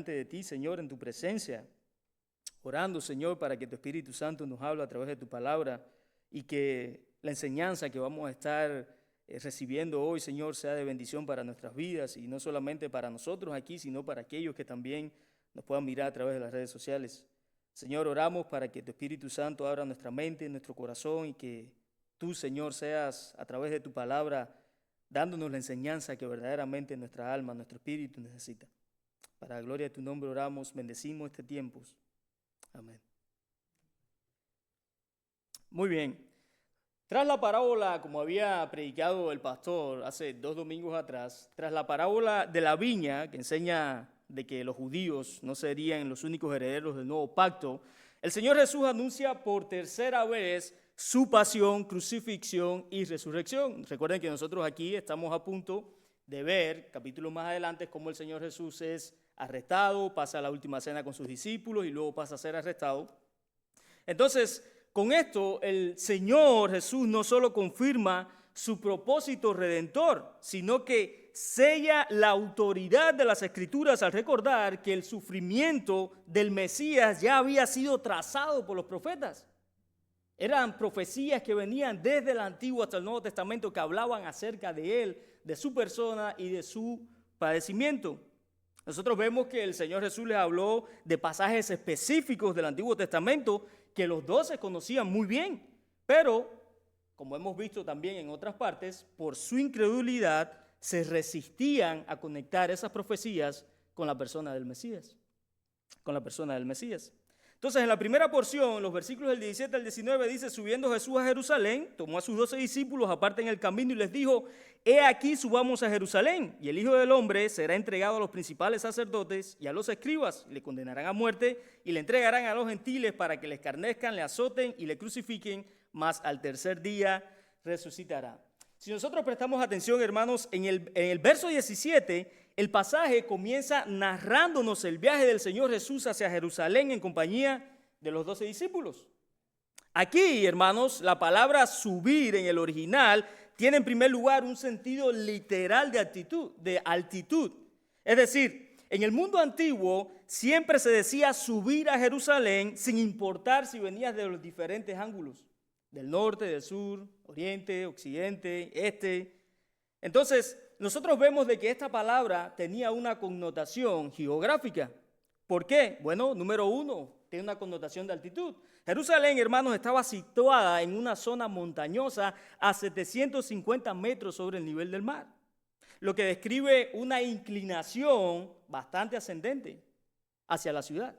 de ti, Señor, en tu presencia, orando, Señor, para que tu Espíritu Santo nos hable a través de tu palabra y que la enseñanza que vamos a estar recibiendo hoy, Señor, sea de bendición para nuestras vidas y no solamente para nosotros aquí, sino para aquellos que también nos puedan mirar a través de las redes sociales. Señor, oramos para que tu Espíritu Santo abra nuestra mente, nuestro corazón y que tú, Señor, seas a través de tu palabra dándonos la enseñanza que verdaderamente nuestra alma, nuestro espíritu necesita. Para la gloria de tu nombre oramos, bendecimos este tiempo. Amén. Muy bien. Tras la parábola, como había predicado el pastor hace 2 domingos atrás, tras la parábola de la viña, que enseña de que los judíos no serían los únicos herederos del nuevo pacto, el Señor Jesús anuncia por tercera vez su pasión, crucifixión y resurrección. Recuerden que nosotros aquí estamos a punto de ver, capítulos más adelante, cómo el Señor Jesús es arrestado, pasa la última cena con sus discípulos y luego pasa a ser arrestado. Entonces, con esto, el Señor Jesús no solo confirma su propósito redentor, sino que sella la autoridad de las Escrituras al recordar que el sufrimiento del Mesías ya había sido trazado por los profetas. Eran profecías que venían desde el Antiguo hasta el Nuevo Testamento que hablaban acerca de Él, de su persona y de su padecimiento. Nosotros vemos que el Señor Jesús les habló de pasajes específicos del Antiguo Testamento que los 12 conocían muy bien, pero, como hemos visto también en otras partes, por su incredulidad se resistían a conectar esas profecías con la persona del Mesías, con la persona del Mesías. Entonces, en la primera porción, los versículos del 17 al 19, dice, subiendo Jesús a Jerusalén, tomó a sus 12 discípulos aparte en el camino y les dijo, he aquí subamos a Jerusalén, y el Hijo del Hombre será entregado a los principales sacerdotes y a los escribas, y le condenarán a muerte, y le entregarán a los gentiles para que le escarnezcan, le azoten y le crucifiquen, mas al tercer día resucitará. Si nosotros prestamos atención, hermanos, en el verso 17, el pasaje comienza narrándonos el viaje del Señor Jesús hacia Jerusalén en compañía de los 12 discípulos. Aquí, hermanos, la palabra subir en el original tiene en primer lugar un sentido literal de altitud. Es decir, en el mundo antiguo siempre se decía subir a Jerusalén sin importar si venías de los diferentes ángulos, del norte, del sur, oriente, occidente, este. Entonces, nosotros vemos de que esta palabra tenía una connotación geográfica. ¿Por qué? Bueno, número 1, tiene una connotación de altitud. Jerusalén, hermanos, estaba situada en una zona montañosa a 750 metros sobre el nivel del mar, lo que describe una inclinación bastante ascendente hacia la ciudad.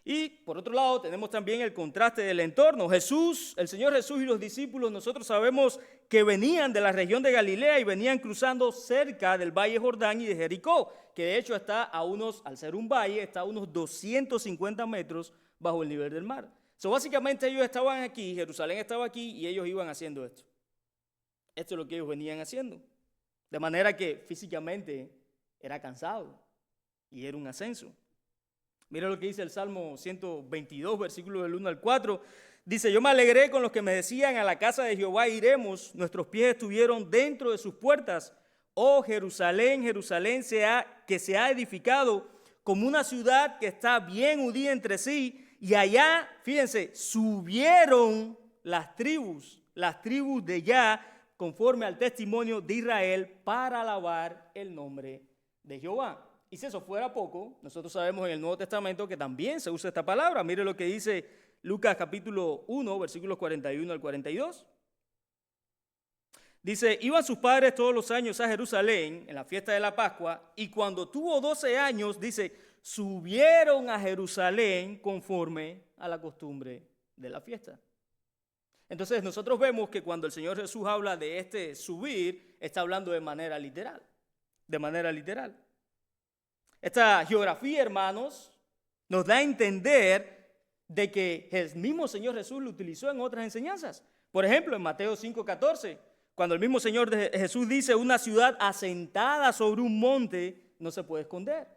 Y por otro lado tenemos también el contraste del entorno. Jesús, el Señor Jesús y los discípulos, nosotros sabemos que venían de la región de Galilea y venían cruzando cerca del Valle Jordán y de Jericó, que de hecho está al ser un valle, está a unos 250 metros bajo el nivel del mar. Básicamente ellos estaban aquí, Jerusalén estaba aquí y ellos iban haciendo esto. Esto es lo que ellos venían haciendo. De manera que físicamente era cansado y era un ascenso. Mira lo que dice el Salmo 122, versículos del 1 al 4. Dice, yo me alegré con los que me decían, a la casa de Jehová iremos, nuestros pies estuvieron dentro de sus puertas. Oh Jerusalén, Jerusalén que se ha edificado como una ciudad que está bien unida entre sí. Y allá, fíjense, subieron las tribus de allá, conforme al testimonio de Israel, para alabar el nombre de Jehová. Y si eso fuera poco, nosotros sabemos en el Nuevo Testamento que también se usa esta palabra. Mire lo que dice Lucas capítulo 1, versículos 41 al 42. Dice, iban sus padres todos los años a Jerusalén en la fiesta de la Pascua, y cuando tuvo 12 años, dice, subieron a Jerusalén conforme a la costumbre de la fiesta. Entonces nosotros vemos que cuando el Señor Jesús habla de este subir, está hablando de manera literal. Esta geografía, hermanos, nos da a entender de que el mismo Señor Jesús lo utilizó en otras enseñanzas. Por ejemplo, en Mateo 5:14, cuando el mismo Señor Jesús dice, una ciudad asentada sobre un monte no se puede esconder.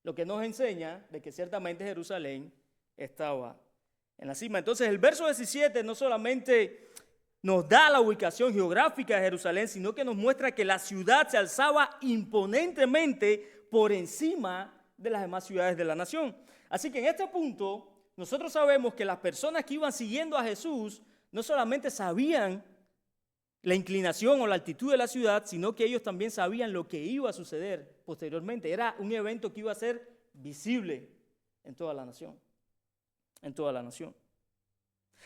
Lo que nos enseña de que ciertamente Jerusalén estaba en la cima. Entonces, el verso 17 no solamente nos da la ubicación geográfica de Jerusalén, sino que nos muestra que la ciudad se alzaba imponentemente por encima de las demás ciudades de la nación. Así que en este punto, nosotros sabemos que las personas que iban siguiendo a Jesús no solamente sabían la inclinación o la altitud de la ciudad, sino que ellos también sabían lo que iba a suceder posteriormente. Era un evento que iba a ser visible en toda la nación. En toda la nación.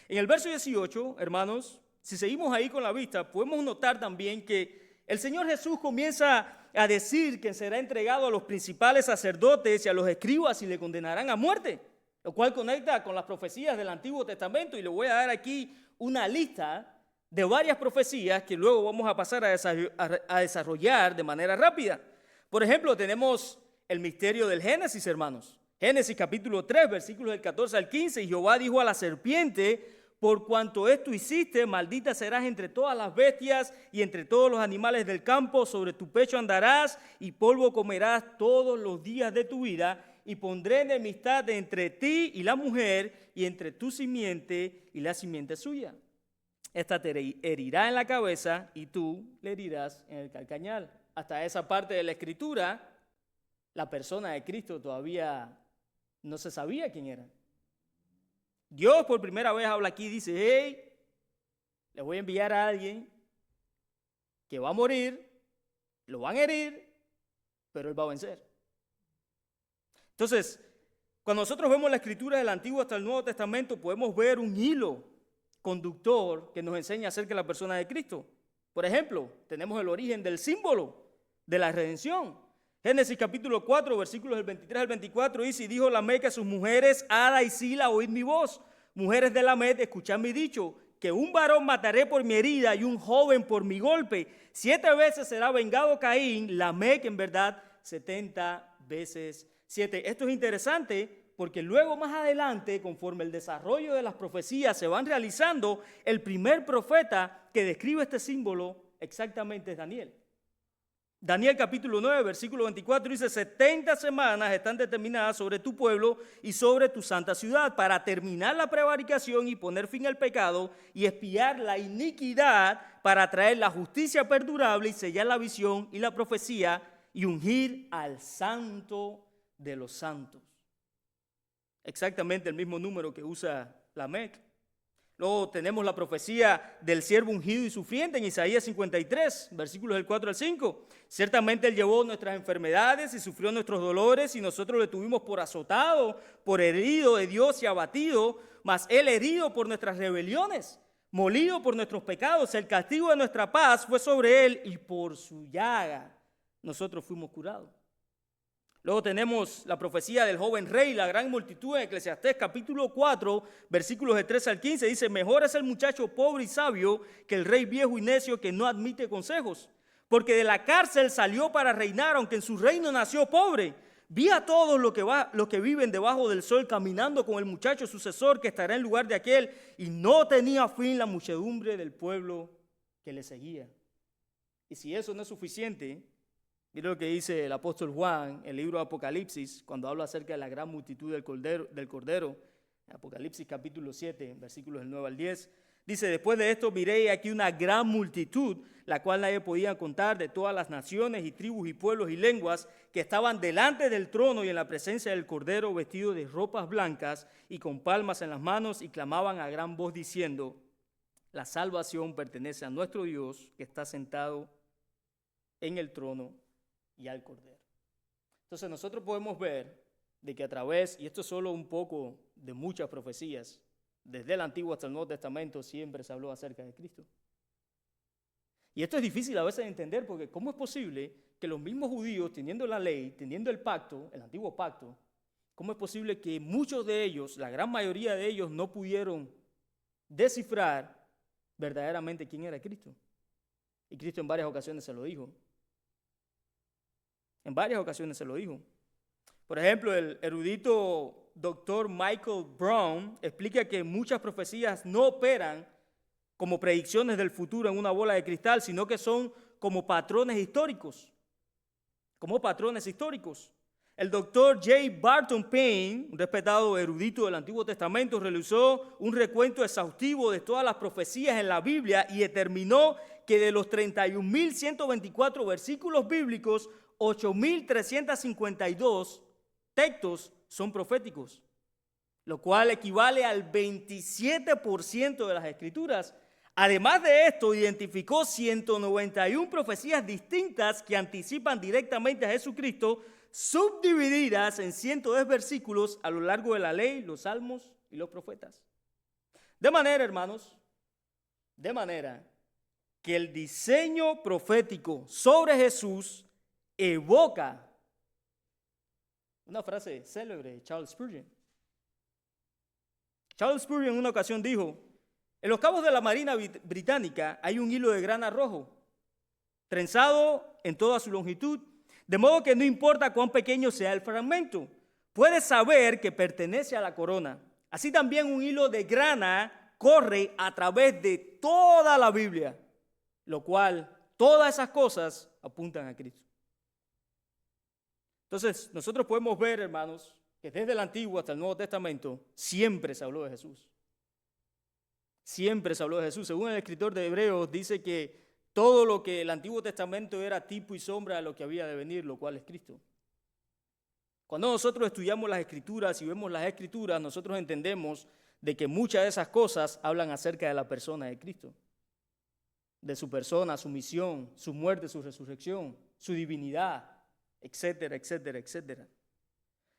En el verso 18, hermanos, si seguimos ahí con la vista, podemos notar también que el Señor Jesús comienza a decir que será entregado a los principales sacerdotes y a los escribas y le condenarán a muerte, lo cual conecta con las profecías del Antiguo Testamento, y le voy a dar aquí una lista de varias profecías que luego vamos a pasar a desarrollar de manera rápida. Por ejemplo, tenemos el misterio del Génesis, hermanos. Génesis capítulo 3, versículos del 14 al 15, y Jehová dijo a la serpiente: por cuanto esto hiciste, maldita serás entre todas las bestias y entre todos los animales del campo, sobre tu pecho andarás y polvo comerás todos los días de tu vida, y pondré enemistad entre ti y la mujer, y entre tu simiente y la simiente suya. Esta te herirá en la cabeza y tú le herirás en el calcañal. Hasta esa parte de la Escritura, la persona de Cristo todavía no se sabía quién era. Dios por primera vez habla aquí y dice: hey, le voy a enviar a alguien que va a morir, lo van a herir, pero él va a vencer. Entonces, cuando nosotros vemos la Escritura del Antiguo hasta el Nuevo Testamento, podemos ver un hilo conductor que nos enseña acerca de la persona de Cristo. Por ejemplo, tenemos el origen del símbolo de la redención. Génesis capítulo 4, versículos del 23 al 24 dice: y dijo Lamec a sus mujeres, Ada y Sila, oíd mi voz. Mujeres de Lamec, escuchad mi dicho, que un varón mataré por mi herida y un joven por mi golpe. 7 veces será vengado Caín, Lamec en verdad 70 veces 7. Esto es interesante porque luego más adelante, conforme el desarrollo de las profecías se van realizando, el primer profeta que describe este símbolo exactamente es Daniel. Daniel capítulo 9, versículo 24 dice: 70 semanas están determinadas sobre tu pueblo y sobre tu santa ciudad para terminar la prevaricación y poner fin al pecado y expiar la iniquidad, para traer la justicia perdurable y sellar la visión y la profecía y ungir al santo de los santos. Exactamente el mismo número que usa Lamec. Luego tenemos la profecía del siervo ungido y sufriente en Isaías 53, versículos del 4 al 5. Ciertamente él llevó nuestras enfermedades y sufrió nuestros dolores, y nosotros le tuvimos por azotado, por herido de Dios y abatido, mas él herido por nuestras rebeliones, molido por nuestros pecados. El castigo de nuestra paz fue sobre él, y por su llaga nosotros fuimos curados. Luego tenemos la profecía del joven rey, la gran multitud en Eclesiastés capítulo 4, versículos de 13 al 15. Dice: mejor es el muchacho pobre y sabio que el rey viejo y necio que no admite consejos. Porque de la cárcel salió para reinar, aunque en su reino nació pobre. Vi a todos los que viven debajo del sol caminando con el muchacho sucesor que estará en lugar de aquel, y no tenía fin la muchedumbre del pueblo que le seguía. Y si eso no es suficiente, mira lo que dice el apóstol Juan en el libro de Apocalipsis, cuando habla acerca de la gran multitud del Cordero, Apocalipsis capítulo 7, versículos del 9 al 10. Dice: después de esto miré aquí una gran multitud, la cual nadie podía contar, de todas las naciones y tribus y pueblos y lenguas, que estaban delante del trono y en la presencia del Cordero, vestidos de ropas blancas y con palmas en las manos, y clamaban a gran voz diciendo: la salvación pertenece a nuestro Dios, que está sentado en el trono y al Cordero. Entonces nosotros podemos ver de que a través, y esto es solo un poco de muchas profecías, desde el Antiguo hasta el Nuevo Testamento siempre se habló acerca de Cristo. Y esto es difícil a veces de entender, porque ¿cómo es posible que los mismos judíos, teniendo la ley, teniendo el pacto, el antiguo pacto, cómo es posible que muchos de ellos, la gran mayoría de ellos, no pudieron descifrar verdaderamente quién era Cristo? Y Cristo en varias ocasiones se lo dijo. En varias ocasiones se lo dijo. Por ejemplo, el erudito doctor Michael Brown explica que muchas profecías no operan como predicciones del futuro en una bola de cristal, sino que son como patrones históricos. Como patrones históricos. El doctor J. Barton Payne, un respetado erudito del Antiguo Testamento, realizó un recuento exhaustivo de todas las profecías en la Biblia y determinó que de los 31.124 versículos bíblicos, 8.352 textos son proféticos, lo cual equivale al 27% de las escrituras. Además de esto, identificó 191 profecías distintas que anticipan directamente a Jesucristo, subdivididas en 110 versículos a lo largo de la ley, los salmos y los profetas. De manera, hermanos, que el diseño profético sobre Jesús evoca una frase célebre de Charles Spurgeon. Charles Spurgeon en una ocasión dijo: en los cabos de la Marina Británica hay un hilo de grana rojo, trenzado en toda su longitud, de modo que no importa cuán pequeño sea el fragmento, puedes saber que pertenece a la corona. Así también un hilo de grana corre a través de toda la Biblia, lo cual todas esas cosas apuntan a Cristo. Entonces, nosotros podemos ver, hermanos, que desde el Antiguo hasta el Nuevo Testamento siempre se habló de Jesús. Siempre se habló de Jesús. Según el escritor de Hebreos, dice que todo lo que el Antiguo Testamento era tipo y sombra de lo que había de venir, lo cual es Cristo. Cuando nosotros estudiamos las Escrituras y vemos las Escrituras, nosotros entendemos de que muchas de esas cosas hablan acerca de la persona de Cristo, de su persona, su misión, su muerte, su resurrección, su divinidad, etcétera, etcétera, etcétera.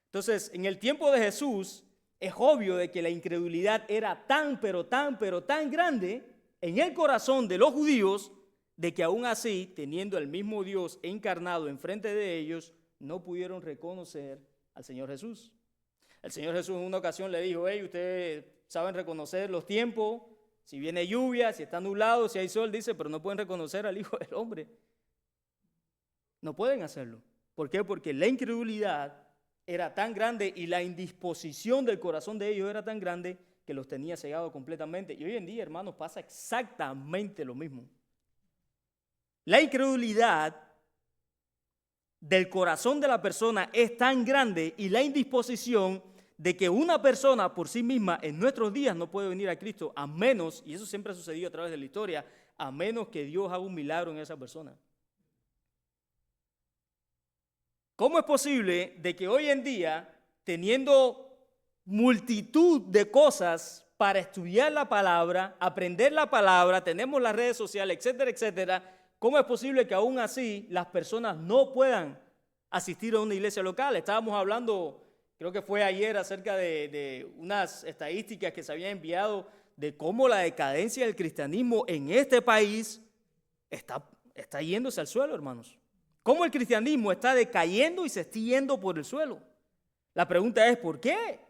Entonces, en el tiempo de Jesús, es obvio de que la incredulidad era tan grande en el corazón de los judíos, de que aún así, teniendo el mismo Dios encarnado enfrente de ellos, no pudieron reconocer al Señor Jesús. El Señor Jesús en una ocasión le dijo: hey, ustedes saben reconocer los tiempos, si viene lluvia, si está nublado, si hay sol, dice, pero no pueden reconocer al Hijo del Hombre. No pueden hacerlo. ¿Por qué? Porque la incredulidad era tan grande y la indisposición del corazón de ellos era tan grande que los tenía cegados completamente. Y hoy en día, hermanos, pasa exactamente lo mismo. La incredulidad del corazón de la persona es tan grande y la indisposición de que una persona por sí misma en nuestros días no puede venir a Cristo, a menos, y eso siempre ha sucedido a través de la historia, a menos que Dios haga un milagro en esa persona. ¿Cómo es posible de que hoy en día, teniendo multitud de cosas para estudiar la palabra, aprender la palabra, tenemos las redes sociales, etcétera, etcétera, cómo es posible que aún así las personas no puedan asistir a una iglesia local? Estábamos hablando, creo que fue ayer, acerca de unas estadísticas que se habían enviado de cómo la decadencia del cristianismo en este país está yéndose al suelo, hermanos. Cómo el cristianismo está decayendo y se está yendo por el suelo. La pregunta es, ¿por qué?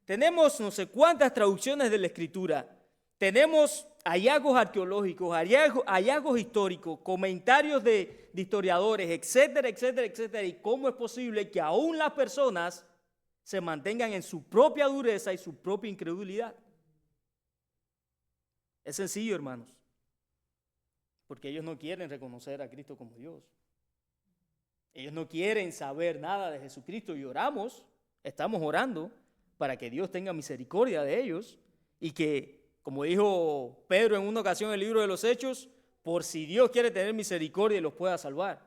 Tenemos no sé cuántas traducciones de la Escritura, tenemos hallazgos arqueológicos, hallazgos históricos, comentarios de historiadores, etcétera, etcétera, etcétera. ¿Y cómo es posible que aún las personas se mantengan en su propia dureza y su propia incredulidad? Es sencillo, hermanos, porque ellos no quieren reconocer a Cristo como Dios. Ellos no quieren saber nada de Jesucristo y estamos orando para que Dios tenga misericordia de ellos y que, como dijo Pedro en una ocasión en el libro de los Hechos, por si Dios quiere tener misericordia, los pueda salvar.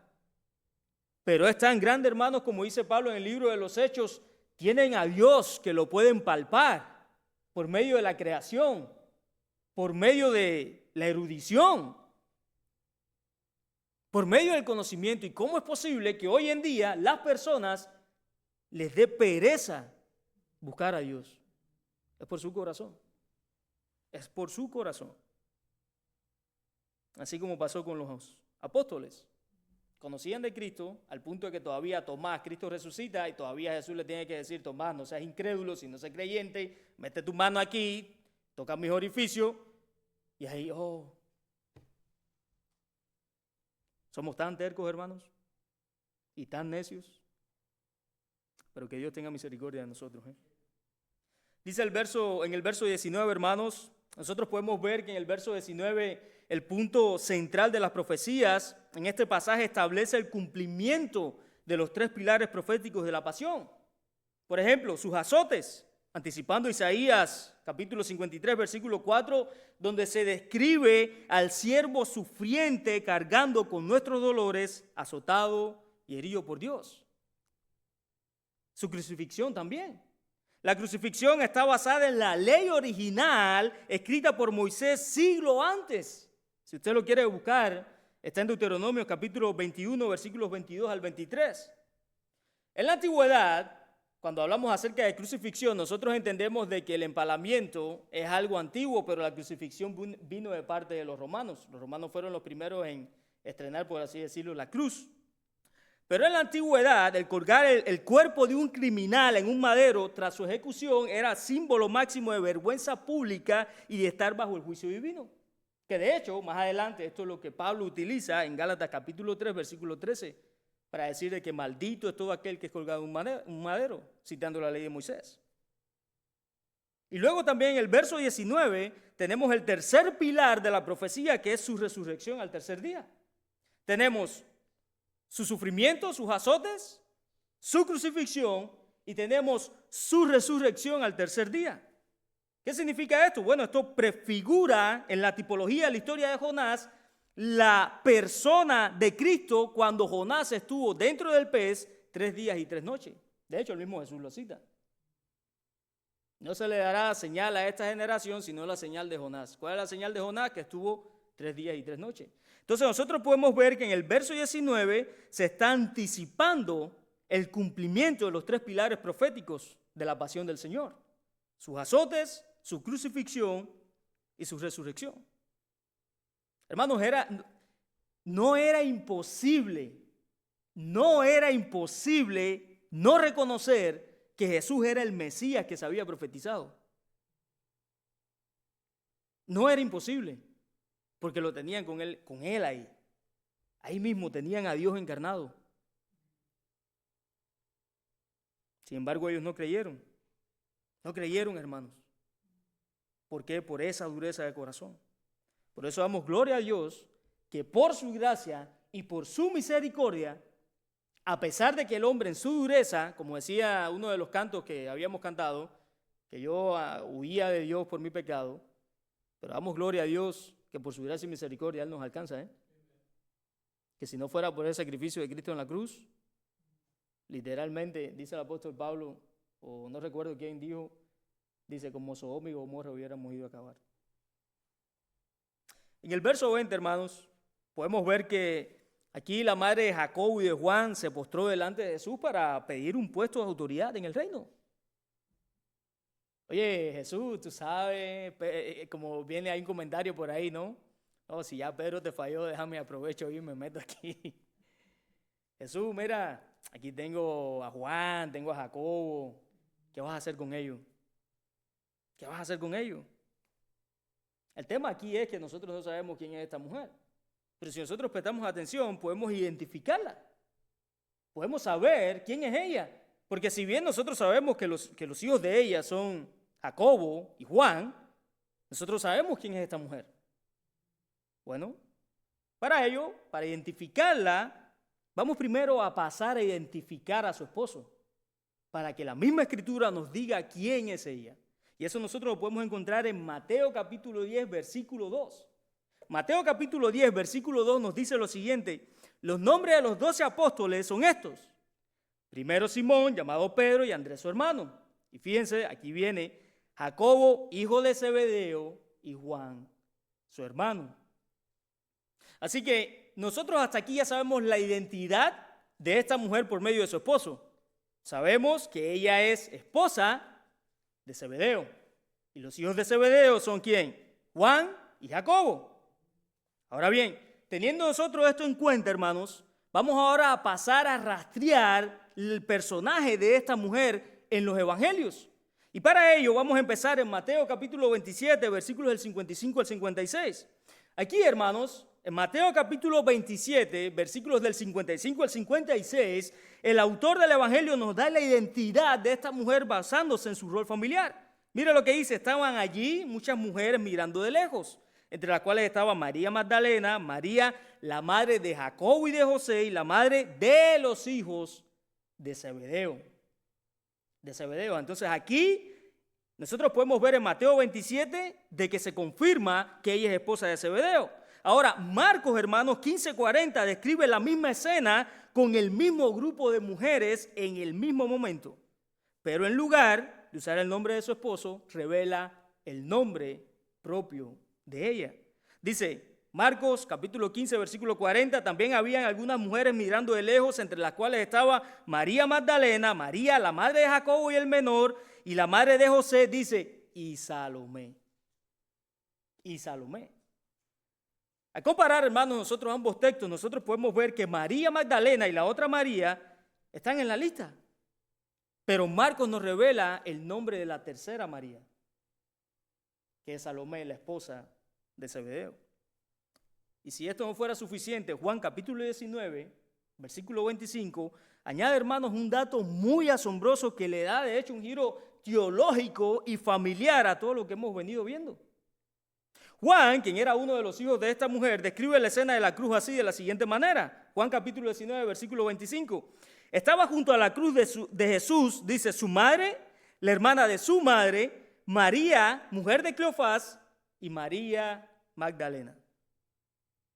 Pero es tan grande, hermanos, como dice Pablo en el libro de los Hechos, tienen a Dios que lo pueden palpar por medio de la creación, por medio de la erudición, por medio del conocimiento. ¿Y cómo es posible que hoy en día las personas les dé pereza buscar a Dios? Es por su corazón. Es por su corazón. Así como pasó con los apóstoles. Conocían de Cristo al punto de que todavía Tomás, Cristo resucita y todavía Jesús le tiene que decir: Tomás, no seas incrédulo, si no seas creyente, mete tu mano aquí, toca mis orificios. Y ahí, somos tan tercos, hermanos, y tan necios, pero que Dios tenga misericordia de nosotros. Dice en el verso 19, hermanos, nosotros podemos ver que en el verso 19 el punto central de las profecías en este pasaje establece el cumplimiento de los 3 pilares proféticos de la pasión. Por ejemplo, sus azotes, anticipando Isaías capítulo 53, versículo 4, donde se describe al siervo sufriente cargando con nuestros dolores, azotado y herido por Dios. Su crucifixión también. La crucifixión está basada en la ley original escrita por Moisés siglo antes. Si usted lo quiere buscar, está en Deuteronomio capítulo 21, versículos 22 al 23. En la antigüedad, cuando hablamos acerca de crucifixión, nosotros entendemos de que el empalamiento es algo antiguo, pero la crucifixión vino de parte de los romanos. Los romanos fueron los primeros en estrenar, por así decirlo, la cruz. Pero en la antigüedad, el colgar el cuerpo de un criminal en un madero tras su ejecución era símbolo máximo de vergüenza pública y de estar bajo el juicio divino. Que de hecho, más adelante, esto es lo que Pablo utiliza en Gálatas capítulo 3, versículo 13, para decir de que maldito es todo aquel que es colgado en un madero, citando la ley de Moisés. Y luego también en el verso 19 tenemos el tercer pilar de la profecía, que es su resurrección al tercer día. Tenemos su sufrimiento, sus azotes, su crucifixión, y tenemos su resurrección al tercer día. ¿Qué significa esto? Bueno, esto prefigura en la tipología de la historia de Jonás la persona de Cristo cuando Jonás estuvo dentro del pez 3 días y 3 noches. De hecho, el mismo Jesús lo cita. No se le dará señal a esta generación sino la señal de Jonás. ¿Cuál es la señal de Jonás? Que estuvo 3 días y 3 noches. Entonces nosotros podemos ver que en el verso 19 se está anticipando el cumplimiento de los 3 pilares proféticos de la pasión del Señor: sus azotes, su crucifixión y su resurrección. Hermanos, no era imposible no reconocer que Jesús era el Mesías que se había profetizado. No era imposible, porque lo tenían con él ahí. Ahí mismo tenían a Dios encarnado. Sin embargo, ellos no creyeron. No creyeron, hermanos. ¿Por qué? Por esa dureza de corazón. Por eso damos gloria a Dios que por su gracia y por su misericordia, a pesar de que el hombre en su dureza, como decía uno de los cantos que habíamos cantado, que yo huía de Dios por mi pecado, pero damos gloria a Dios que por su gracia y misericordia Él nos alcanza, que si no fuera por el sacrificio de Cristo en la cruz, literalmente, dice el apóstol Pablo, o no recuerdo quién dijo, dice, como Sodoma y Gomorra hubiéramos ido a acabar. En el verso 20, hermanos, podemos ver que aquí la madre de Jacobo y de Juan se postró delante de Jesús para pedir un puesto de autoridad en el reino. Oye, Jesús, tú sabes, como viene ahí un comentario por ahí, ¿no? No, si ya Pedro te falló, déjame aprovecho y me meto aquí. Jesús, mira, aquí tengo a Juan, tengo a Jacobo. ¿Qué vas a hacer con ellos? ¿Qué vas a hacer con ellos? El tema aquí es que nosotros no sabemos quién es esta mujer. Pero si nosotros prestamos atención, podemos identificarla. Podemos saber quién es ella. Porque si bien nosotros sabemos que los hijos de ella son Jacobo y Juan, nosotros sabemos quién es esta mujer. Bueno, para ello, para identificarla, vamos primero a pasar a identificar a su esposo, para que la misma Escritura nos diga quién es ella. Y eso nosotros lo podemos encontrar en Mateo capítulo 10, versículo 2. Mateo capítulo 10, versículo 2 nos dice lo siguiente: los nombres de los 12 apóstoles son estos. Primero Simón, llamado Pedro, y Andrés su hermano. Y fíjense, aquí viene Jacobo, hijo de Zebedeo, y Juan, su hermano. Así que nosotros hasta aquí ya sabemos la identidad de esta mujer por medio de su esposo. Sabemos que ella es esposa de Zebedeo. Y los hijos de Zebedeo son ¿quién? Juan y Jacobo. Ahora bien, teniendo nosotros esto en cuenta, hermanos, vamos ahora a pasar a rastrear el personaje de esta mujer en los evangelios. Y para ello vamos a empezar en Mateo capítulo 27, versículos del 55 al 56. Aquí, hermanos, en Mateo capítulo 27, versículos del 55 al 56, el autor del evangelio nos da la identidad de esta mujer basándose en su rol familiar. Mira lo que dice: estaban allí muchas mujeres mirando de lejos, entre las cuales estaba María Magdalena, María, la madre de Jacobo y de José, y la madre de los hijos de Zebedeo. Entonces aquí nosotros podemos ver en Mateo 27 de que se confirma que ella es esposa de Zebedeo. Ahora, Marcos, hermanos, 15:40 describe la misma escena con el mismo grupo de mujeres en el mismo momento. Pero en lugar de usar el nombre de su esposo, revela el nombre propio de ella. Dice Marcos capítulo 15, versículo 40, también habían algunas mujeres mirando de lejos, entre las cuales estaba María Magdalena, María, la madre de Jacobo y el menor, y la madre de José, dice, y Salomé. Y Salomé. Al comparar, hermanos, nosotros ambos textos, nosotros podemos ver que María Magdalena y la otra María están en la lista. Pero Marcos nos revela el nombre de la tercera María, que es Salomé, la esposa de Zebedeo. Y si esto no fuera suficiente, Juan capítulo 19, versículo 25, añade, hermanos, un dato muy asombroso que le da, de hecho, un giro teológico y familiar a todo lo que hemos venido viendo. Juan, quien era uno de los hijos de esta mujer, describe la escena de la cruz así, de la siguiente manera. Juan capítulo 19, versículo 25. Estaba junto a la cruz de Jesús, dice, su madre, la hermana de su madre, María, mujer de Cleofás, y María Magdalena.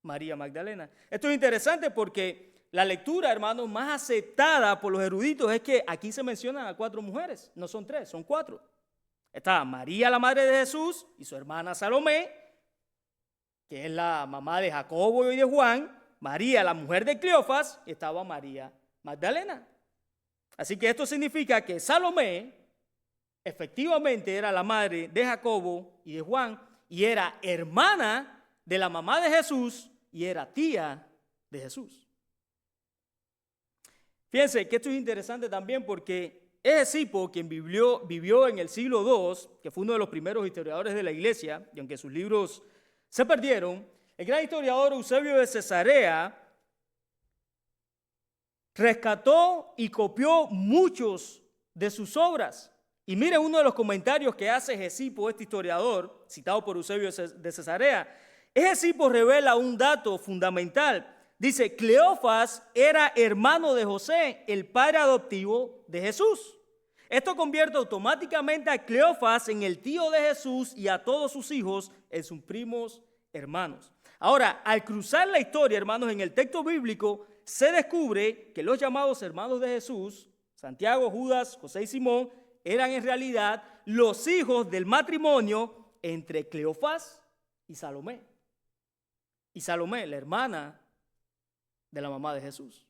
María Magdalena. Esto es interesante porque la lectura, hermanos, más aceptada por los eruditos es que aquí se mencionan a 4 mujeres. No son 3, son 4. Está María, la madre de Jesús, y su hermana Salomé, que es la mamá de Jacobo y de Juan. María, la mujer de Cleofás, y estaba María Magdalena. Así que esto significa que Salomé efectivamente era la madre de Jacobo y de Juan, y era hermana de la mamá de Jesús, y era tía de Jesús. Fíjense que esto es interesante también porque Escipo, quien vivió en el siglo II, que fue uno de los primeros historiadores de la iglesia, y aunque sus libros se perdieron, el gran historiador Eusebio de Cesarea rescató y copió muchos de sus obras. Y miren uno de los comentarios que hace Escipo, este historiador, citado por Eusebio de Cesarea. Escipo revela un dato fundamental. Dice, Cleofás era hermano de José, el padre adoptivo de Jesús. Esto convierte automáticamente a Cleofás en el tío de Jesús y a todos sus hijos en sus primos hermanos. Ahora, al cruzar la historia, hermanos, en el texto bíblico, se descubre que los llamados hermanos de Jesús, Santiago, Judas, José y Simón, eran en realidad los hijos del matrimonio entre Cleofás y Salomé. Y Salomé, la hermana de la mamá de Jesús.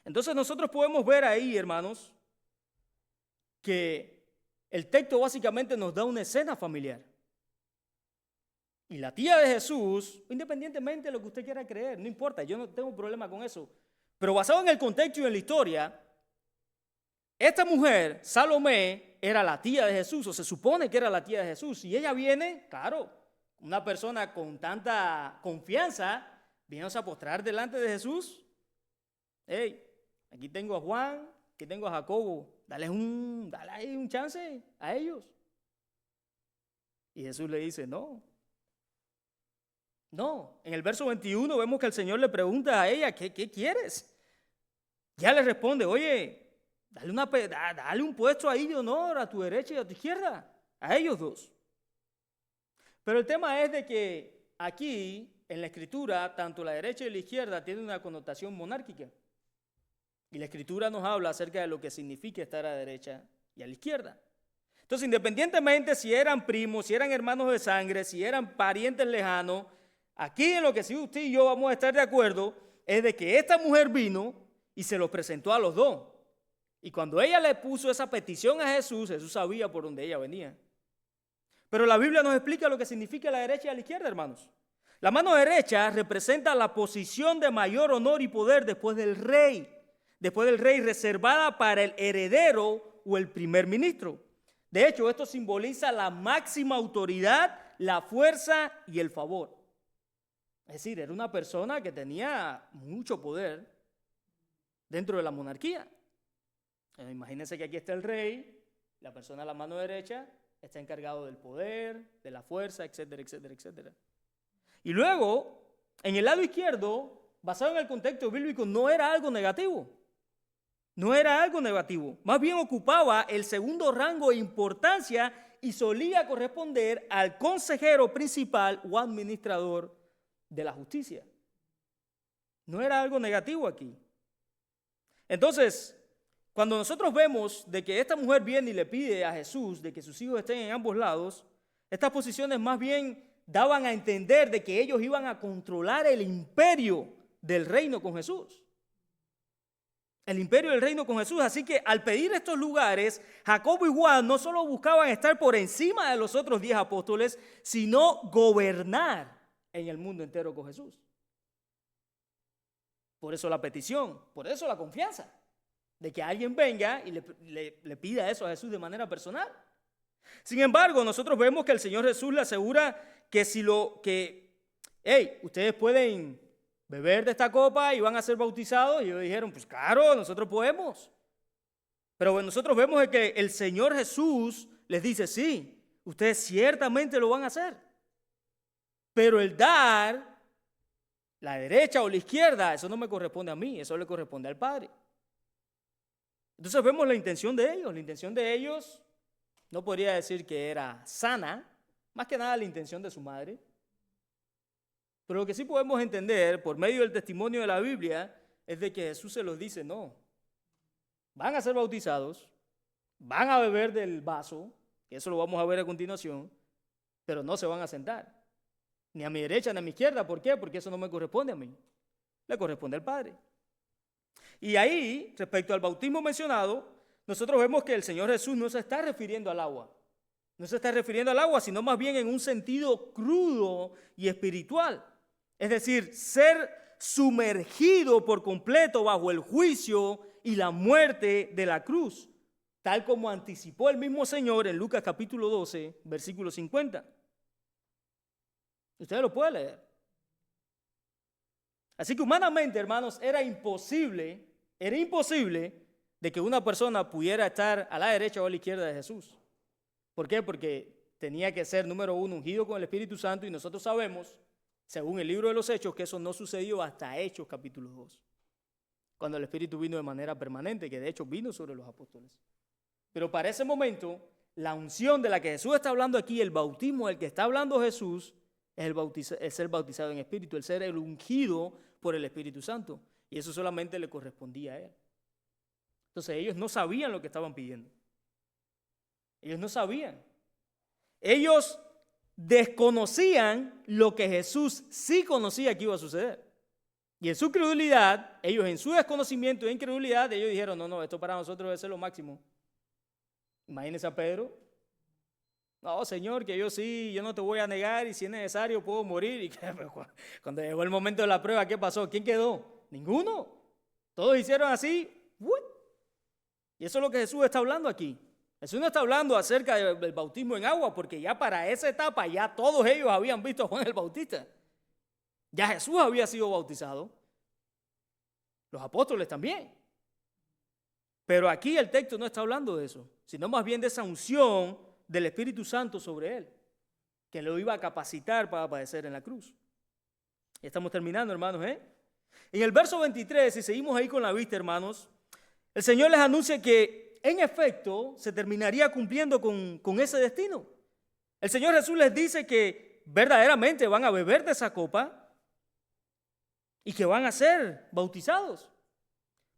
Entonces nosotros podemos ver ahí, hermanos, que el texto básicamente nos da una escena familiar. Y la tía de Jesús, independientemente de lo que usted quiera creer, no importa, yo no tengo problema con eso. Pero basado en el contexto y en la historia, esta mujer, Salomé, era la tía de Jesús, o se supone que era la tía de Jesús. Y ella viene, claro, una persona con tanta confianza, viene a postrar delante de Jesús. Hey, aquí tengo a Juan, aquí tengo a Jacobo, dale ahí un chance a ellos. Y Jesús le dice, no. En el verso 21 vemos que el Señor le pregunta a ella, ¿qué quieres? Ya le responde, oye, dale un puesto ahí de honor a tu derecha y a tu izquierda, a ellos dos. Pero el tema es de que aquí, en la Escritura, tanto la derecha y la izquierda tienen una connotación monárquica. Y la Escritura nos habla acerca de lo que significa estar a la derecha y a la izquierda. Entonces, independientemente si eran primos, si eran hermanos de sangre, si eran parientes lejanos, aquí en lo que sí usted y yo vamos a estar de acuerdo es de que esta mujer vino y se los presentó a los dos. Y cuando ella le puso esa petición a Jesús, Jesús sabía por dónde ella venía. Pero la Biblia nos explica lo que significa la derecha y la izquierda, hermanos. La mano derecha representa la posición de mayor honor y poder después del rey. Después del rey, reservada para el heredero o el primer ministro. De hecho, esto simboliza la máxima autoridad, la fuerza y el favor. Es decir, era una persona que tenía mucho poder dentro de la monarquía. Imagínense que aquí está el rey, la persona a la mano derecha está encargado del poder, de la fuerza, etcétera, etcétera, etcétera. Y luego, en el lado izquierdo, basado en el contexto bíblico, no era algo negativo. No era algo negativo. Más bien ocupaba el segundo rango de importancia y solía corresponder al consejero principal o administrador de la justicia. No era algo negativo aquí. Entonces, cuando nosotros vemos de que esta mujer viene y le pide a Jesús de que sus hijos estén en ambos lados, estas posiciones más bien daban a entender de que ellos iban a controlar el imperio del reino con Jesús. El imperio del reino con Jesús. Así que al pedir estos lugares, Jacobo y Juan no solo buscaban estar por encima de los otros 10 apóstoles, sino gobernar en el mundo entero con Jesús. Por eso la petición, por eso la confianza de que alguien venga y le pida eso a Jesús de manera personal. Sin embargo, nosotros vemos que el Señor Jesús le asegura que ustedes pueden beber de esta copa y van a ser bautizados. Y ellos dijeron, pues claro, nosotros podemos. Pero nosotros vemos que el Señor Jesús les dice, sí, ustedes ciertamente lo van a hacer. Pero el dar, la derecha o la izquierda, eso no me corresponde a mí, eso le corresponde al Padre. Entonces vemos la intención de ellos. La intención de ellos no podría decir que era sana, más que nada la intención de su madre. Pero lo que sí podemos entender por medio del testimonio de la Biblia es de que Jesús se los dice, no, van a ser bautizados, van a beber del vaso, que eso lo vamos a ver a continuación, pero no se van a sentar, ni a mi derecha ni a mi izquierda. ¿Por qué? Porque eso no me corresponde a mí, le corresponde al Padre. Y ahí, respecto al bautismo mencionado, nosotros vemos que el Señor Jesús no se está refiriendo al agua. No se está refiriendo al agua, sino más bien en un sentido crudo y espiritual. Es decir, ser sumergido por completo bajo el juicio y la muerte de la cruz, tal como anticipó el mismo Señor en Lucas capítulo 12, versículo 50. Usted lo puede leer. Así que humanamente, hermanos, era imposible de que una persona pudiera estar a la derecha o a la izquierda de Jesús. ¿Por qué? Porque tenía que ser, número uno, ungido con el Espíritu Santo, y nosotros sabemos, según el libro de los Hechos, que eso no sucedió hasta Hechos capítulo 2, cuando el Espíritu vino de manera permanente, que de hecho vino sobre los apóstoles. Pero para ese momento, la unción de la que Jesús está hablando aquí, el bautismo del que está hablando Jesús, es el ser bautizado en Espíritu, el ser el ungido por el Espíritu Santo. Y eso solamente le correspondía a él. Entonces ellos no sabían lo que estaban pidiendo. Ellos no sabían. Ellos desconocían lo que Jesús sí conocía que iba a suceder. Y en su credulidad, ellos en su desconocimiento e incredulidad, ellos dijeron, no, esto para nosotros debe ser lo máximo. Imagínense a Pedro. No, Señor, que yo no te voy a negar, y si es necesario puedo morir. Y cuando llegó el momento de la prueba, ¿qué pasó? ¿Quién quedó? Ninguno. Todos hicieron así. Y eso es lo que Jesús está hablando aquí. Jesús no está hablando acerca del bautismo en agua, porque ya para esa etapa ya todos ellos habían visto a Juan el Bautista. Ya Jesús había sido bautizado. Los apóstoles también. Pero aquí el texto no está hablando de eso, sino más bien de esa unción del Espíritu Santo sobre él, que lo iba a capacitar para padecer en la cruz. Ya estamos terminando, hermanos, En el verso 23, si seguimos ahí con la vista, hermanos, el Señor les anuncia que en efecto se terminaría cumpliendo con ese destino. El Señor Jesús les dice que verdaderamente van a beber de esa copa y que van a ser bautizados.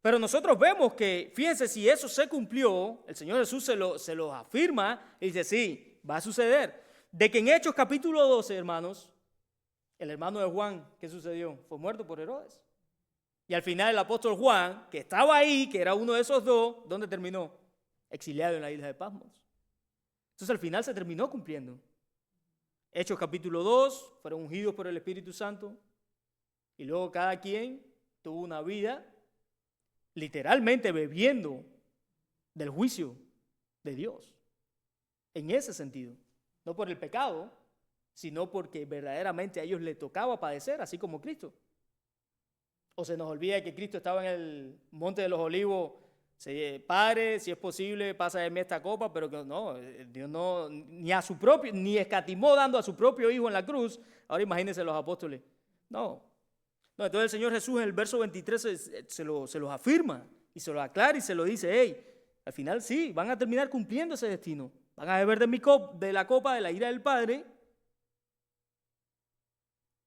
Pero nosotros vemos que, fíjense, si eso se cumplió, el Señor Jesús se lo afirma y dice, sí, va a suceder. De que en Hechos capítulo 12, hermanos, el hermano de Juan, ¿qué sucedió? Fue muerto por Herodes. Y al final el apóstol Juan, que estaba ahí, que era uno de esos dos, ¿dónde terminó? Exiliado en la isla de Patmos. Entonces al final se terminó cumpliendo. Hechos capítulo 2, fueron ungidos por el Espíritu Santo. Y luego cada quien tuvo una vida literalmente bebiendo del juicio de Dios. En ese sentido. No por el pecado, sino porque verdaderamente a ellos les tocaba padecer, así como Cristo. O se nos olvida que Cristo estaba en el monte de los olivos. Padre, si es posible, pasa de mí esta copa, pero que no, Dios no, ni escatimó dando a su propio Hijo en la cruz. Ahora imagínense los apóstoles. No, entonces el Señor Jesús en el verso 23 se los afirma y se lo aclara y se lo dice, hey, al final sí, van a terminar cumpliendo ese destino. Van a beber de la copa de la ira del Padre.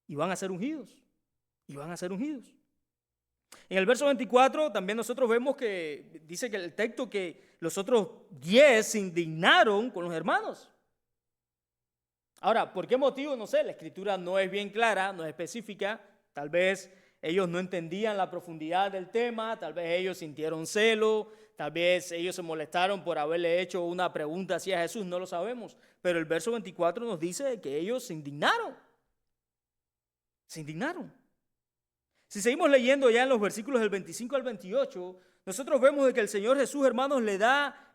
y van a ser ungidos. Y van a ser ungidos. En el verso 24 también nosotros vemos que dice que el texto que los otros 10 se indignaron con los hermanos. Ahora, ¿por qué motivo? No sé, la escritura no es bien clara, no es específica. Tal vez ellos no entendían la profundidad del tema, tal vez ellos sintieron celo, tal vez ellos se molestaron por haberle hecho una pregunta así a Jesús, no lo sabemos. Pero el verso 24 nos dice que ellos se indignaron. Se indignaron. Si seguimos leyendo ya en los versículos del 25 al 28, nosotros vemos de que el Señor Jesús, hermanos, le da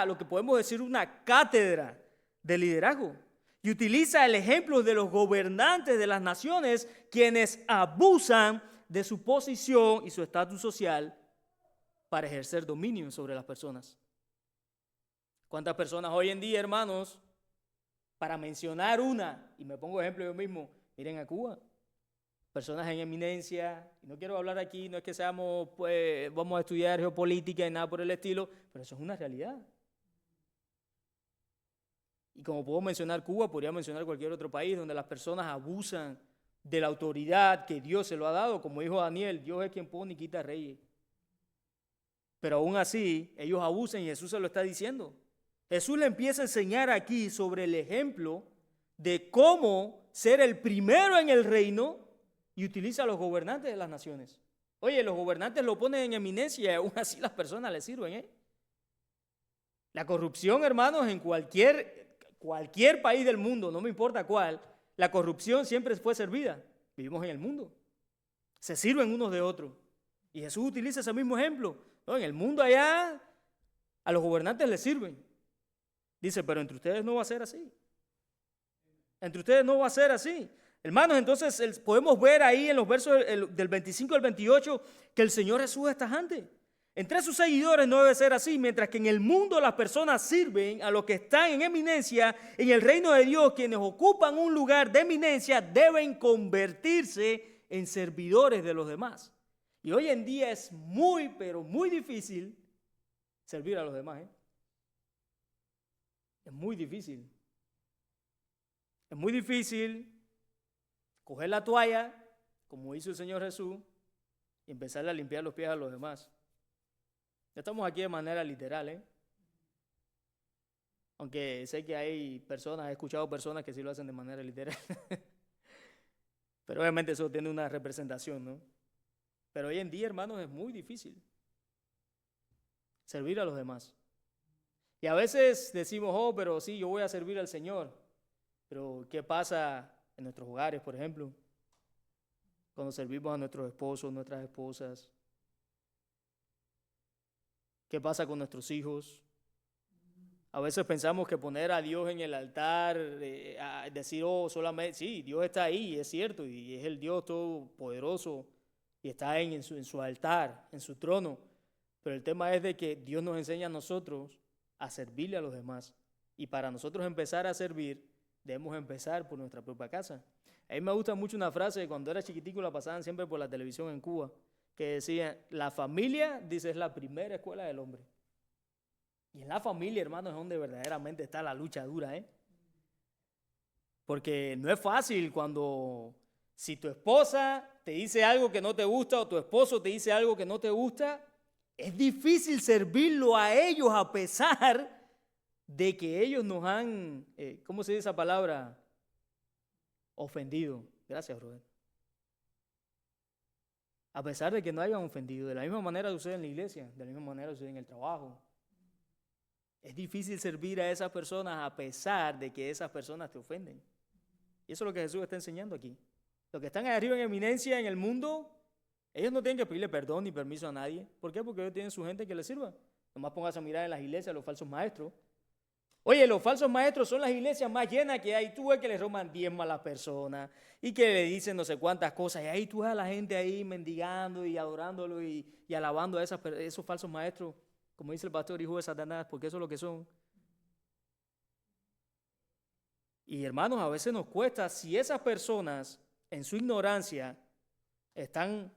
lo que podemos decir, una cátedra de liderazgo. Y utiliza el ejemplo de los gobernantes de las naciones, quienes abusan de su posición y su estatus social para ejercer dominio sobre las personas. ¿Cuántas personas hoy en día, hermanos, para mencionar una, y me pongo ejemplo yo mismo, miren a Cuba, personas en eminencia, y no quiero hablar aquí, no es que seamos, pues, vamos a estudiar geopolítica y nada por el estilo, pero eso es una realidad. Y como puedo mencionar Cuba, podría mencionar cualquier otro país donde las personas abusan de la autoridad que Dios se lo ha dado. Como dijo Daniel, Dios es quien pone y quita reyes. Pero aún así, ellos abusan y Jesús se lo está diciendo. Jesús le empieza a enseñar aquí sobre el ejemplo de cómo ser el primero en el reino y utiliza a los gobernantes de las naciones. Oye, los gobernantes lo ponen en eminencia y aún así las personas le sirven, La corrupción, hermanos, en cualquier país del mundo, no me importa cuál, la corrupción siempre fue servida. Vivimos en el mundo. Se sirven unos de otros. Y Jesús utiliza ese mismo ejemplo. ¿No? En el mundo allá, a los gobernantes les sirven. Dice, pero entre ustedes no va a ser así. Entre ustedes no va a ser así. Hermanos, entonces podemos ver ahí en los versos del 25 al 28 que el Señor Jesús es tajante. Entre sus seguidores no debe ser así, mientras que en el mundo las personas sirven a los que están en eminencia. En el reino de Dios, quienes ocupan un lugar de eminencia deben convertirse en servidores de los demás. Y hoy en día es muy, pero muy difícil servir a los demás. Es muy difícil. Es muy difícil coger la toalla, como hizo el Señor Jesús, y empezar a limpiar los pies a los demás. Ya estamos aquí de manera literal, Aunque sé que hay personas, he escuchado personas que sí lo hacen de manera literal. Pero obviamente eso tiene una representación, ¿no? Pero hoy en día, hermanos, es muy difícil servir a los demás. Y a veces decimos, pero sí, yo voy a servir al Señor. Pero ¿qué pasa en nuestros hogares, por ejemplo? Cuando servimos a nuestros esposos, nuestras esposas. ¿Qué pasa con nuestros hijos? A veces pensamos que poner a Dios en el altar, decir, solamente, sí, Dios está ahí, es cierto, y es el Dios todopoderoso, y está en su altar, en su trono. Pero el tema es de que Dios nos enseña a nosotros a servirle a los demás. Y para nosotros empezar a servir, debemos empezar por nuestra propia casa. A mí me gusta mucho una frase que cuando era chiquitico la pasaban siempre por la televisión en Cuba, que decía, la familia, dice, es la primera escuela del hombre. Y en la familia, hermanos, es donde verdaderamente está la lucha dura, Porque no es fácil si tu esposa te dice algo que no te gusta o tu esposo te dice algo que no te gusta, es difícil servirlo a ellos a pesar de que ellos nos han, ¿cómo se dice esa palabra? Ofendido. Gracias, brother. A pesar de que no hayan ofendido, de la misma manera sucede en la iglesia, de la misma manera sucede en el trabajo. Es difícil servir a esas personas a pesar de que esas personas te ofenden. Y eso es lo que Jesús está enseñando aquí. Los que están ahí arriba en eminencia en el mundo, ellos no tienen que pedirle perdón ni permiso a nadie. ¿Por qué? Porque ellos tienen su gente que les sirva. Nomás póngase a mirar en las iglesias a los falsos maestros. Oye, los falsos maestros son las iglesias más llenas que hay. Tú ves que les roban diezmo a las personas y que le dicen no sé cuántas cosas. Y ahí tú ves a la gente ahí mendigando y adorándolo y alabando a esos falsos maestros. Como dice el pastor, hijo de Satanás, porque eso es lo que son. Y hermanos, a veces nos cuesta, si esas personas en su ignorancia están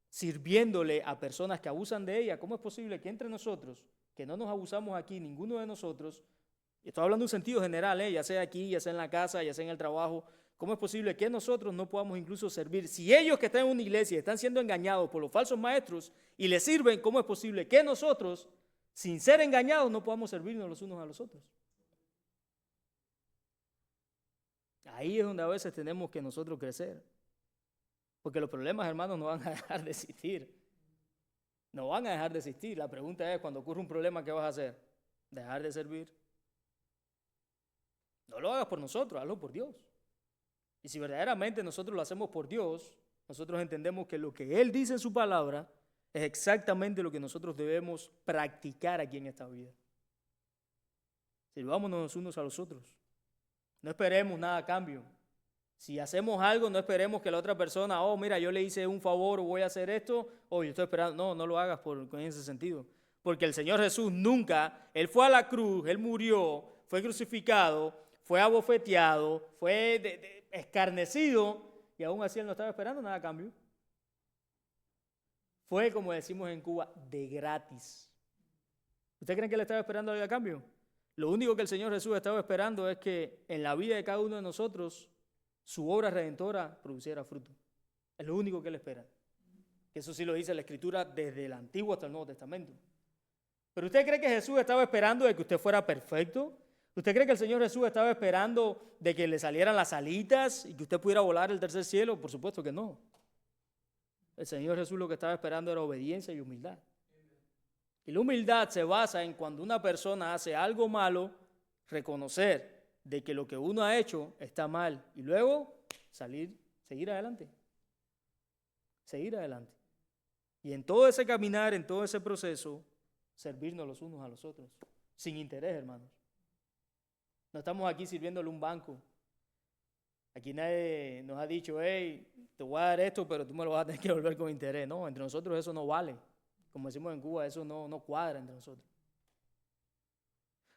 sirviéndole a personas que abusan de ella, ¿cómo es posible que entre nosotros, que no nos abusamos aquí, ninguno de nosotros, y estoy hablando en un sentido general, ya sea aquí, ya sea en la casa, ya sea en el trabajo, ¿Cómo es posible que nosotros no podamos incluso servir? Si ellos que están en una iglesia están siendo engañados por los falsos maestros y les sirven, ¿cómo es posible que nosotros, sin ser engañados, no podamos servirnos los unos a los otros? Ahí es donde a veces tenemos que nosotros crecer. Porque los problemas, hermanos, no van a dejar de existir. No van a dejar de existir. La pregunta es, cuando ocurre un problema, ¿qué vas a hacer? ¿Dejar de servir? No lo hagas por nosotros, hazlo por Dios. Y si verdaderamente nosotros lo hacemos por Dios, nosotros entendemos que lo que Él dice en su palabra es exactamente lo que nosotros debemos practicar aquí en esta vida. Sirvámonos unos a los otros. No esperemos nada a cambio. Si hacemos algo, no esperemos que la otra persona, oh, mira, yo le hice un favor o voy a hacer esto, o yo estoy esperando. No, no lo hagas en ese sentido. Porque el Señor Jesús nunca, Él fue a la cruz, Él murió, fue crucificado, fue abofeteado, fue escarnecido, y aún así Él no estaba esperando nada a cambio. Fue, como decimos en Cuba, de gratis. ¿Ustedes creen que Él estaba esperando algo a cambio? Lo único que el Señor Jesús estaba esperando es que en la vida de cada uno de nosotros su obra redentora produciera fruto. Es lo único que Él espera. Eso sí lo dice la Escritura desde el Antiguo hasta el Nuevo Testamento. ¿Pero usted cree que Jesús estaba esperando de que usted fuera perfecto? ¿Usted cree que el Señor Jesús estaba esperando de que le salieran las alitas y que usted pudiera volar el tercer cielo? Por supuesto que no. El Señor Jesús lo que estaba esperando era obediencia y humildad. Y la humildad se basa en cuando una persona hace algo malo, reconocer de que lo que uno ha hecho está mal y luego seguir adelante. Seguir adelante. Y en todo ese caminar, en todo ese proceso, servirnos los unos a los otros, sin interés, hermanos. No estamos aquí sirviéndole un banco. Aquí nadie nos ha dicho, hey, te voy a dar esto, pero tú me lo vas a tener que devolver con interés. No, entre nosotros eso no vale. Como decimos en Cuba, eso no cuadra entre nosotros.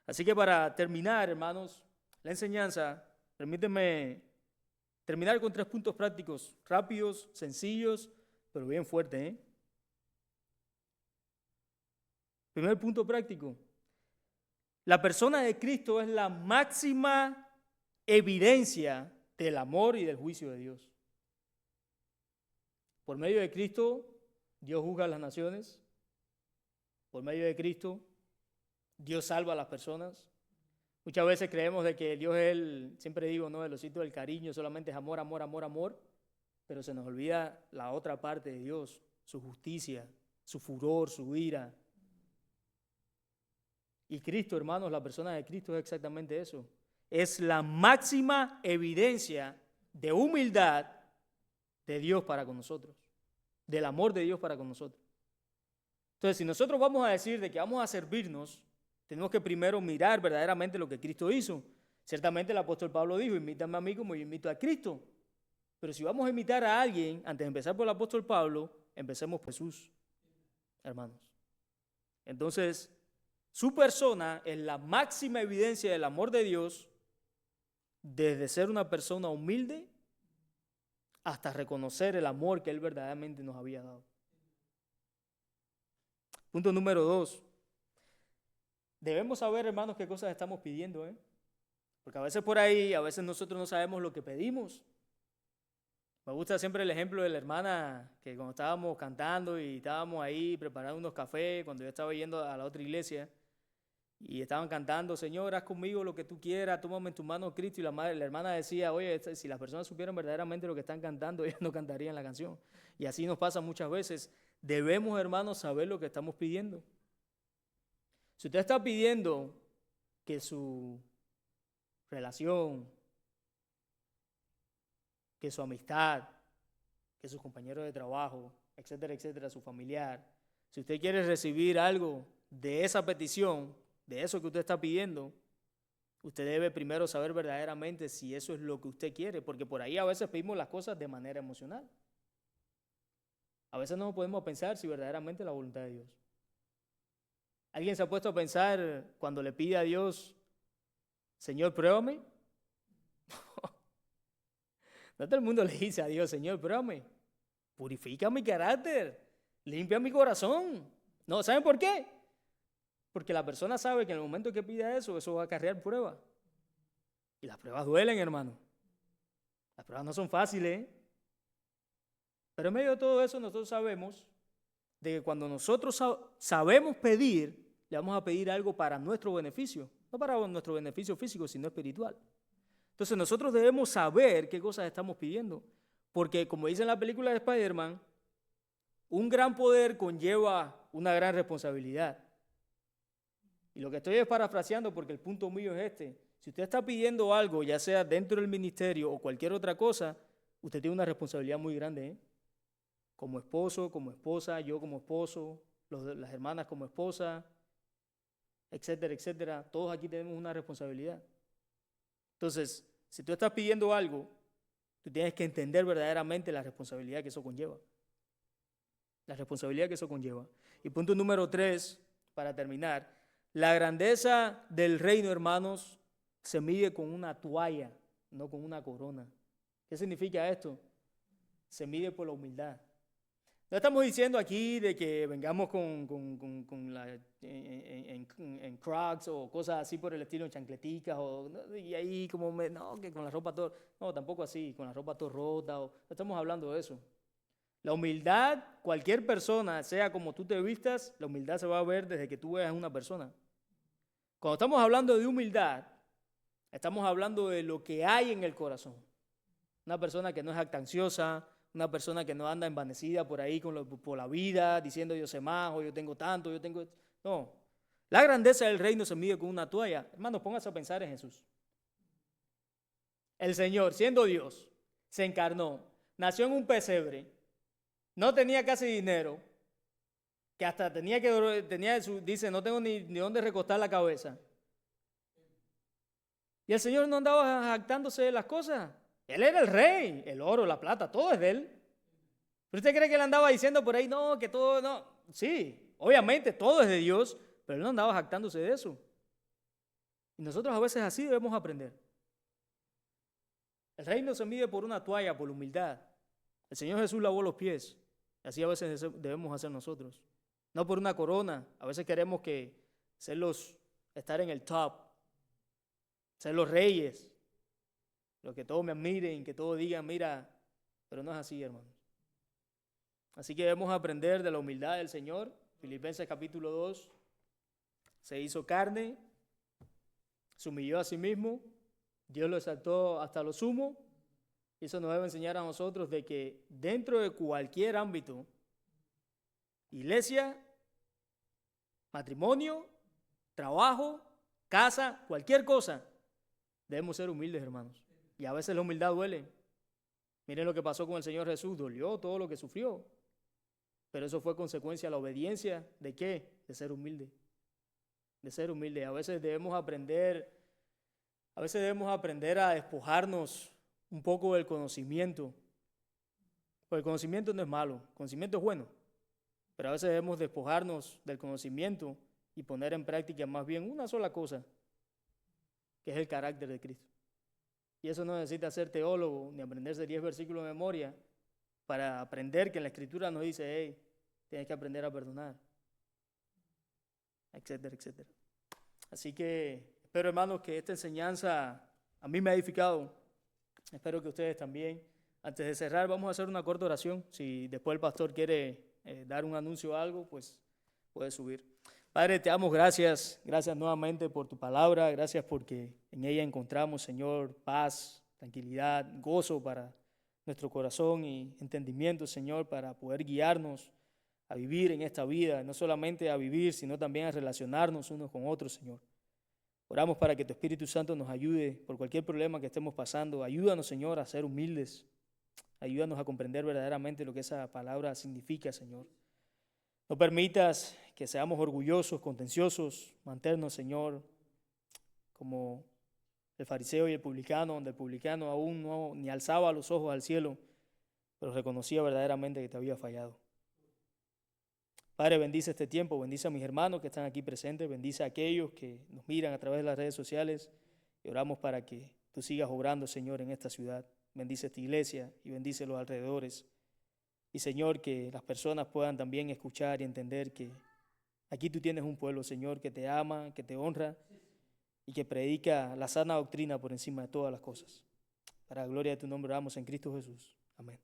Así que para terminar, hermanos, la enseñanza, permítanme terminar con 3 puntos prácticos, rápidos, sencillos, pero bien fuertes. Primer punto práctico. La persona de Cristo es la máxima evidencia del amor y del juicio de Dios. Por medio de Cristo, Dios juzga a las naciones. Por medio de Cristo, Dios salva a las personas. Muchas veces creemos de que Dios es siempre digo, ¿no? El osito del cariño, solamente es amor, amor, amor, amor. Pero se nos olvida la otra parte de Dios, su justicia, su furor, su ira. Y Cristo, hermanos, la persona de Cristo es exactamente eso. Es la máxima evidencia de humildad de Dios para con nosotros, del amor de Dios para con nosotros. Entonces, si nosotros vamos a decir de que vamos a servirnos, tenemos que primero mirar verdaderamente lo que Cristo hizo. Ciertamente el apóstol Pablo dijo, imítame a mí como yo imito a Cristo. Pero si vamos a imitar a alguien, antes de empezar por el apóstol Pablo, empecemos por Jesús, hermanos. Entonces, su persona es la máxima evidencia del amor de Dios, desde ser una persona humilde hasta reconocer el amor que Él verdaderamente nos había dado. Punto número 2. Debemos saber, hermanos, qué cosas estamos pidiendo, Porque a veces por ahí, a veces nosotros no sabemos lo que pedimos. Me gusta siempre el ejemplo de la hermana que cuando estábamos cantando y estábamos ahí preparando unos cafés, cuando yo estaba yendo a la otra iglesia, y estaban cantando, Señor, haz conmigo lo que tú quieras, tómame en tu mano, Cristo. Y la hermana decía, oye, si las personas supieran verdaderamente lo que están cantando, ellas no cantarían la canción. Y así nos pasa muchas veces. Debemos, hermanos, saber lo que estamos pidiendo. Si usted está pidiendo que su relación, que su amistad, que sus compañeros de trabajo, etcétera, etcétera, su familiar, si usted quiere recibir algo de esa petición, de eso que usted está pidiendo, usted debe primero saber verdaderamente si eso es lo que usted quiere, porque por ahí a veces pedimos las cosas de manera emocional. A veces no podemos pensar si verdaderamente es la voluntad de Dios. ¿Alguien se ha puesto a pensar cuando le pide a Dios, Señor, pruébame? No todo el mundo le dice a Dios, Señor, pruébame, purifica mi carácter, limpia mi corazón. No, ¿saben por qué? Porque la persona sabe que en el momento que pida eso, eso va a acarrear pruebas. Y las pruebas duelen, hermano. Las pruebas no son fáciles, pero en medio de todo eso nosotros sabemos de que cuando nosotros sabemos pedir, le vamos a pedir algo para nuestro beneficio, no para nuestro beneficio físico, sino espiritual. Entonces nosotros debemos saber qué cosas estamos pidiendo, porque como dice en la película de Spider-Man, un gran poder conlleva una gran responsabilidad. Y lo que estoy es parafraseando porque el punto mío es este. Si usted está pidiendo algo, ya sea dentro del ministerio o cualquier otra cosa, usted tiene una responsabilidad muy grande, ¿eh? Como esposo, como esposa, yo como esposo, las hermanas como esposa, etcétera, etcétera. Todos aquí tenemos una responsabilidad. Entonces, si tú estás pidiendo algo, tú tienes que entender verdaderamente la responsabilidad que eso conlleva. La responsabilidad que eso conlleva. Y punto número 3, para terminar, la grandeza del reino, hermanos, se mide con una toalla, no con una corona. ¿Qué significa esto? Se mide por la humildad. No estamos diciendo aquí de que vengamos en Crocs o cosas así por el estilo, en chancleticas, y ahí no, que con la ropa todo, no, tampoco así, con la ropa todo rota, no estamos hablando de eso. La humildad, cualquier persona, sea como tú te vistas, la humildad se va a ver desde que tú veas a una persona. Cuando estamos hablando de humildad, estamos hablando de lo que hay en el corazón. Una persona que no es jactanciosa, una persona que no anda envanecida por ahí por la vida, diciendo yo sé más, o yo tengo tanto, yo tengo... No, la grandeza del reino se mide con una toalla. Hermanos, pónganse a pensar en Jesús. El Señor, siendo Dios, se encarnó, nació en un pesebre, no tenía casi dinero, que hasta dice, no tengo ni dónde recostar la cabeza. Y el Señor no andaba jactándose de las cosas. Él era el rey, el oro, la plata, todo es de él. ¿Pero usted cree que él andaba diciendo por ahí, no, que todo, no? Sí, obviamente todo es de Dios, pero él no andaba jactándose de eso. Y nosotros a veces así debemos aprender. El reino se mide por una toalla, por la humildad. El Señor Jesús lavó los pies. Así a veces debemos hacer nosotros. No por una corona. A veces queremos estar en el top, ser los reyes, los que todos me admiren, que todos digan, mira, pero no es así, hermanos. Así que debemos aprender de la humildad del Señor. Filipenses capítulo 2, se hizo carne, se humilló a sí mismo, Dios lo exaltó hasta lo sumo. Y eso nos debe enseñar a nosotros de que dentro de cualquier ámbito, iglesia, matrimonio, trabajo, casa, cualquier cosa, debemos ser humildes, hermanos. Y a veces la humildad duele. Miren lo que pasó con el Señor Jesús, dolió todo lo que sufrió. Pero eso fue consecuencia de la obediencia, ¿de qué? De ser humilde. De ser humilde. A veces debemos aprender a despojarnos un poco del conocimiento. Porque el conocimiento no es malo, el conocimiento es bueno. Pero a veces debemos despojarnos del conocimiento y poner en práctica más bien una sola cosa, que es el carácter de Cristo. Y eso no necesita ser teólogo ni aprenderse 10 versículos de memoria para aprender que en la Escritura nos dice, hey, tienes que aprender a perdonar, etcétera, etcétera. Así que espero, hermanos, que esta enseñanza a mí me ha edificado. Espero que ustedes también. Antes de cerrar, vamos a hacer una corta oración. Si después el pastor quiere dar un anuncio o algo, pues puede subir. Padre, te damos gracias. Gracias nuevamente por tu palabra. Gracias porque en ella encontramos, Señor, paz, tranquilidad, gozo para nuestro corazón y entendimiento, Señor, para poder guiarnos a vivir en esta vida. No solamente a vivir, sino también a relacionarnos unos con otros, Señor. Oramos para que tu Espíritu Santo nos ayude por cualquier problema que estemos pasando. Ayúdanos, Señor, a ser humildes. Ayúdanos a comprender verdaderamente lo que esa palabra significa, Señor. No permitas que seamos orgullosos, contenciosos. Manténnos, Señor, como el fariseo y el publicano, donde el publicano aún no ni alzaba los ojos al cielo, pero reconocía verdaderamente que te había fallado. Padre, bendice este tiempo, bendice a mis hermanos que están aquí presentes, bendice a aquellos que nos miran a través de las redes sociales y oramos para que tú sigas obrando, Señor, en esta ciudad. Bendice esta iglesia y bendice los alrededores. Y, Señor, que las personas puedan también escuchar y entender que aquí tú tienes un pueblo, Señor, que te ama, que te honra y que predica la sana doctrina por encima de todas las cosas. Para la gloria de tu nombre oramos en Cristo Jesús. Amén.